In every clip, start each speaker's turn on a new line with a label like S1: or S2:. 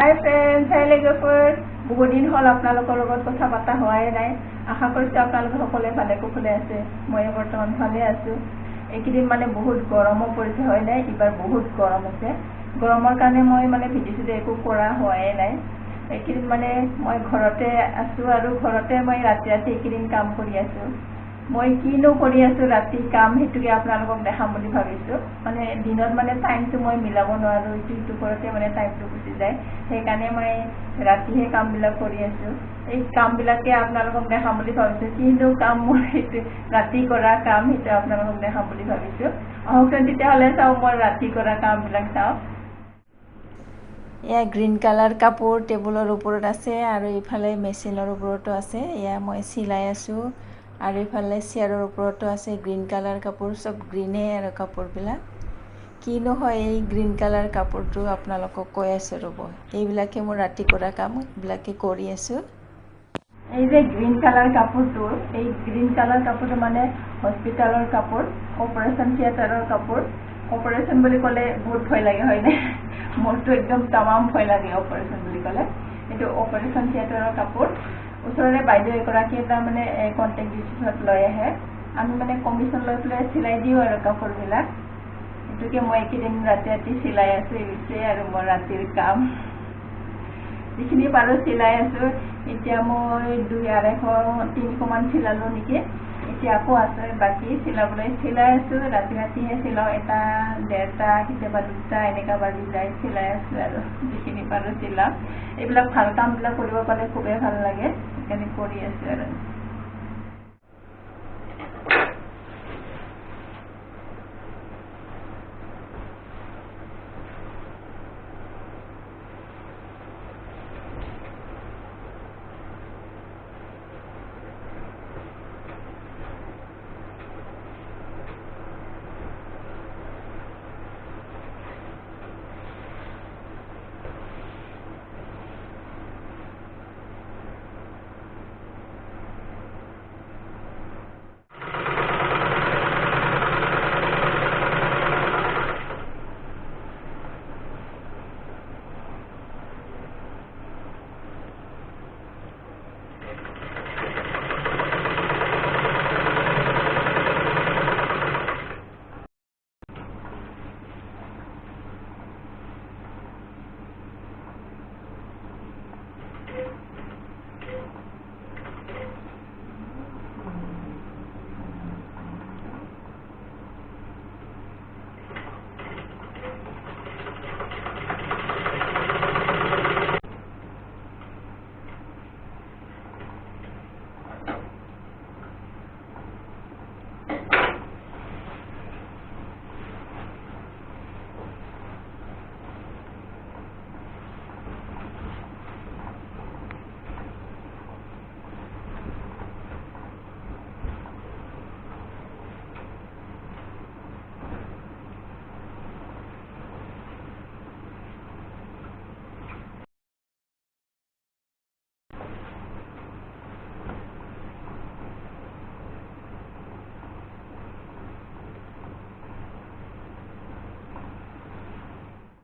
S1: হাই friends, হাই লেগফাৰ। বহুত দিন হ'ল আপোনালোকৰ লগত কথা পতা হোৱাই নাই। আশা কৰিছোঁ আপোনালোকে সকলোৱে ভালে কুশলে আছে। মই বৰ্তমান ভালে আছোঁ। এইকেইদিন বহুত গৰমো পৰিছে হয় নাই, এইবাৰ বহুত গৰম আছে। গৰমৰ কাৰণে মই ভিডিঅ' চিডিঅ' একো কৰা হোৱাই নাই। এইকেইদিন মই ঘৰতে আছোঁ আৰু ঘৰতে মই ৰাতি এইকেইদিন কাম কৰি আছোঁ। মই কিনো কৰি আছোঁ ৰাতি কাম, সেইটোকে আপোনালোকক দেখাম বুলি ভাবিছোঁ। দিনত টাইমটো মই মিলাব নোৱাৰোঁ, ইটো ওপৰতে টাইমটো গুচি যায়। সেইকাৰণে মই ৰাতিহে কামবিলাক কৰি আছোঁ। এই কামবিলাকে আপোনালোকক দেখাম বুলি ভাবিছোঁ। কিনো কাম মোৰ সেইটো ৰাতি কৰা কাম, সেইটো আপোনালোকক দেখাম বুলি ভাবিছোঁ। আহকচোন তেতিয়াহ'লে চাওঁ, মই ৰাতি কৰা কামবিলাক চাওঁ। এয়া গ্ৰীণ কালাৰ কাপোৰ টেবুলৰ ওপৰত আছে আৰু ইফালে মেচিনৰ ওপৰতো আছে। এয়া মই চিলাই আছোঁ আৰু ইফালে চেয়াৰৰ ওপৰতো আছে গ্ৰীণ কালাৰ কাপোৰ। চব গ্ৰীণেই আৰু কাপোৰবিলাক। কিনো হয় এই গ্ৰীণ কালাৰ কাপোৰটো আপোনালোকক কৈ আছোঁ ৰ'ব। এইবিলাকে মোৰ ৰাতি কৰা কাম, এইবিলাকে কৰি আছোঁ। এই যে গ্ৰীণ কালাৰ কাপোৰটো, এই গ্ৰীণ কালাৰ কাপোৰটো হস্পিটেলৰ কাপোৰ, অপাৰেশ্যন থিয়েটাৰৰ কাপোৰ। অপাৰেশ্যন বুলি ক'লে বহুত ভয় লাগে হয়নে? মোৰতো একদম তামাম ভয় লাগে অপাৰেশ্যন বুলি ক'লে। এইটো অপাৰেশ্যন থিয়েটাৰৰ কাপোৰ। ওচৰৰে বাইদেউ এগৰাকীয়ে কণ্টেক্ট বেচিছত লৈ আহে। আমি কমিশ্যন লৈ পেলাই চিলাই দিওঁ আৰু কাপোৰবিলাক। এইটোকে মই এইকেইদিন ৰাতি চিলাই আছোঁ। এইটোৱে আৰু মোৰ ৰাতিৰ কাম। যিখিনি পাৰোঁ চিলাই আছোঁ। এতিয়া মই 200-300মান চিলালোঁ নেকি। এতিয়া আকৌ আছে বাকী চিলাবলৈ। চিলাই আছোঁ, ৰাতিহে চিলাওঁ। 1-1.5টা, কেতিয়াবা 2টা এনেকুৱা বাজি যায়। চিলাই আছোঁ আৰু যিখিনি পাৰোঁ চিলাওঁ। এইবিলাক ভাল কামবিলাক কৰিব পালে খুবেই ভাল লাগে, সেইকাৰণে কৰি আছোঁ আৰু।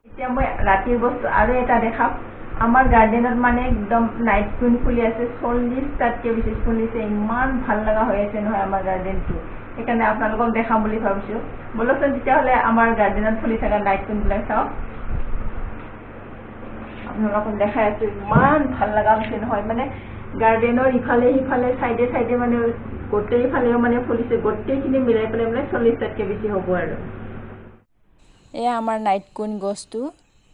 S1: এতিয়া মই ৰাতিৰ বস্তু আৰু এটা দেখাম। আমাৰ গাৰ্ডেনত একদম নাইট কুইন ফুলি আছে। 40টাতকৈ বেছি ফুলিছে। ইমান ভাল লগা হৈ আছে নহয় আমাৰ গাৰ্ডেনটো। সেইকাৰণে আপোনালোকক দেখাম বুলি ভাবিছোঁ। ব'লকচোন তেতিয়াহ'লে আমাৰ গাৰ্ডেনত ফুলি থকা নাইট কুইনবিলাক চাওঁ। আপোনালোকক দেখাই আছোঁ। ইমান ভাল লগা হৈছে নহয়, গাৰ্ডেনৰ ইফালে সিফালে চাইডে গোটেইফালেও ফুলিছে। গোটেইখিনি মিলাই পেলাই 40টাতকৈ বেছি হ'ব আৰু। এয়া আমাৰ নাইট কুইন গছটো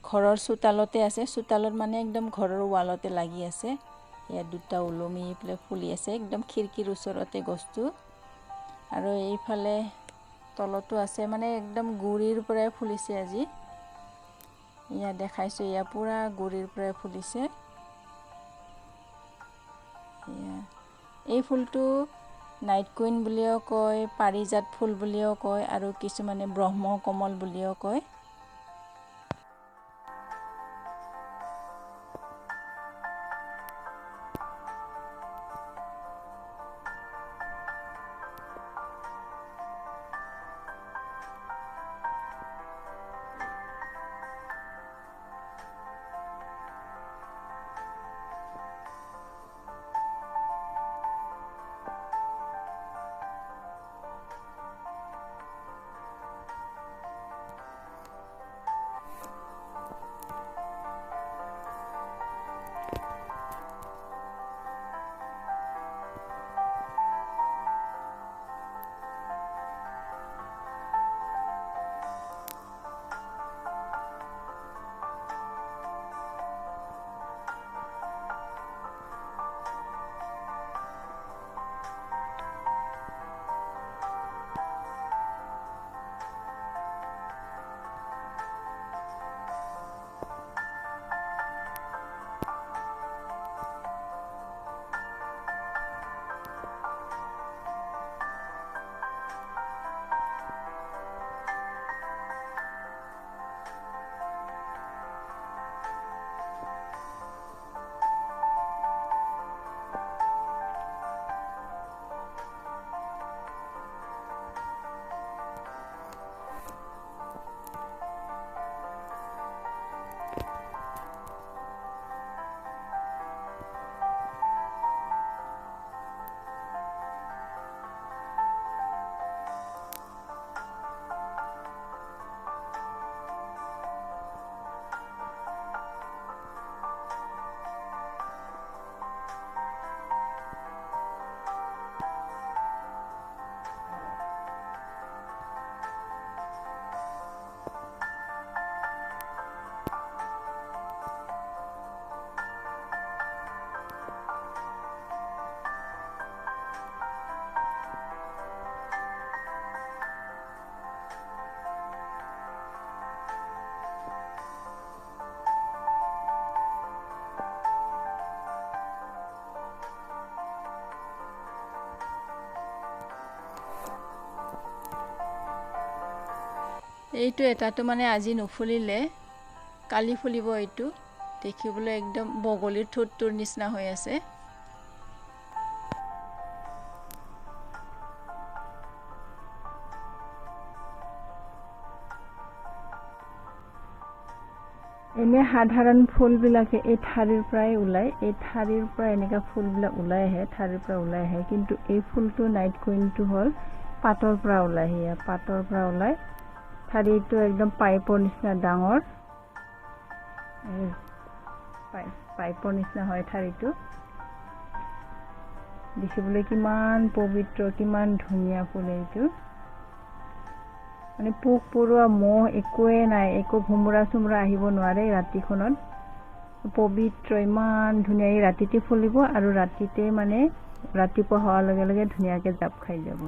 S1: ঘৰৰ চোতালতে আছে। চোতালত একদম ঘৰৰ ৱালতে লাগি আছে। এয়া 2টা ওলমি পেলাই ফুলি আছে একদম খিৰিকীৰ ওচৰতে গছটো। আৰু এইফালে তলতো আছে, একদম গুৰিৰ পৰাই ফুলিছে আজি। এয়া দেখাইছোঁ, এয়া পূৰা গুৰিৰ পৰাই ফুলিছে। এয়া এই ফুলটো নাইট কুইন বুলিও কয়, পাৰিজাত ফুল বুলিও কয় আৰু কিছুমানে ব্ৰহ্ম কমল বুলিও কয়। এইটো এটাটো মানে আজি নুফুলিলে কালি ফুলিব। এইটো দেখিবলৈ একদম বগলীৰ ঠোঁটটোৰ নিচিনা হৈ আছে। এনে সাধাৰণ ফুলবিলাকে এই ঠাৰিৰ পৰাই ওলায়। এই ঠাৰিৰ পৰা এনেকুৱা ফুলবিলাক ওলাই আহে, ঠাৰিৰ পৰা ওলাই আহে। কিন্তু এই ফুলটো নাইট কুইনটো হ'ল পাতৰ পৰা ওলাই। সেয়া পাতৰ পৰা ওলাই। ঠাৰিটো একদম পাইপৰ নিচিনা ডাঙৰ, পাইপৰ নিচিনা হয় ঠাৰিটো। দেখিবলৈ কিমান পবিত্ৰ, কিমান ধুনীয়া ফুল এইটো। মানে পোক পৰুৱা মহ একোৱে নাই, একো ভোমোৰা চোমোৰা আহিব নোৱাৰে ৰাতিখনত। পবিত্ৰ, ইমান ধুনীয়া। এই ৰাতিতে ফুলিব আৰু ৰাতিতে মানে ৰাতিপুৱা হোৱাৰ লগে লগে ধুনীয়াকৈ জাপ খাই যাব।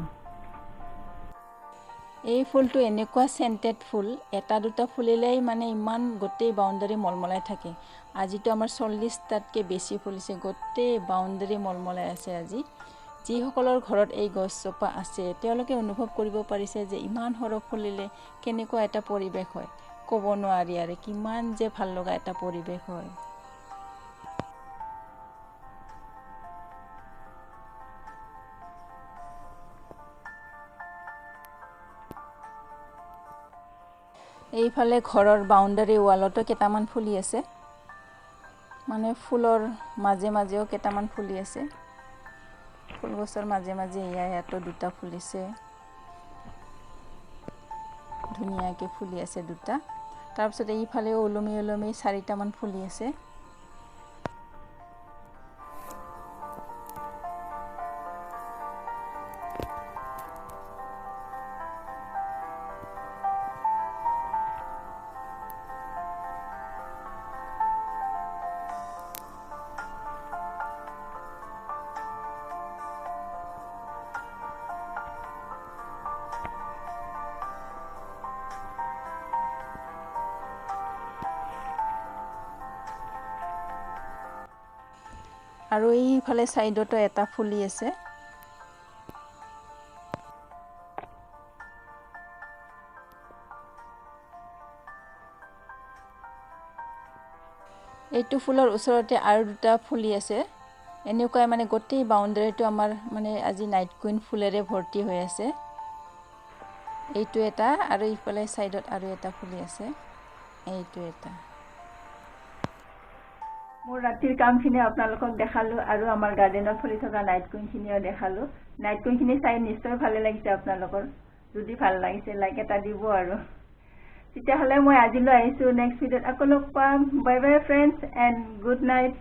S1: এই ফুলটো এনেকুৱা চেণ্টেড ফুল, এটা দুটা ফুলিলেই মানে ইমান গোটেই বাউণ্ডাৰী মলমলাই থাকে। আজিতো আমাৰ 40টাতকৈ বেছি ফুলিছে, গোটেই বাউণ্ডাৰী মলমলাই আছে আজি। যিসকলৰ ঘৰত এই গছজোপা আছে তেওঁলোকে অনুভৱ কৰিব পাৰিছে যে ইমান সৰহ ফুলিলে কেনেকুৱা এটা পৰিৱেশ হয়। ক'ব নোৱাৰি আৰু কিমান যে ভাল লগা এটা পৰিৱেশ হয়। এইফালে ঘৰৰ বাউণ্ডাৰী ৱালতো কেইটামান ফুলি আছে, মানে ফুলৰ মাজে মাজেও কেইটামান ফুলি আছে। ফুল গছৰ মাজে মাজে ইয়াতো দুটা ফুলিছে, ধুনীয়াকৈ ফুলি আছে দুটা। তাৰপিছত এইফালেও ওলমি ওলমি 4টামান ফুলি আছে। আৰু এইফালে ছাইডতো এটা ফুলি আছে। এইটো ফুলৰ ওচৰতে আৰু দুটা ফুলি আছে। এনেকুৱাই মানে গোটেই বাউণ্ডাৰীটো আমাৰ মানে আজি নাইট কুইন ফুলেৰে ভৰ্তি হৈ আছে। এইটো এটা আৰু ইফালে ছাইডত আৰু এটা ফুলি আছে। এইটো এটা। মোৰ ৰাতিৰ কামখিনি আপোনালোকক দেখালোঁ আৰু আমাৰ গাৰ্ডেনত ফুলি থকা নাইট কুইনখিনিও দেখালোঁ। নাইট কুইনখিনি চাই নিশ্চয় ভালে লাগিছে আপোনালোকৰ। যদি ভাল লাগিছে লাইক এটা দিব আৰু। তেতিয়াহ'লে মই আজিলৈ আহিছোঁ, নেক্সট ভিডিঅ'ত আকৌ লগ পাম। Bye bye friends and good night.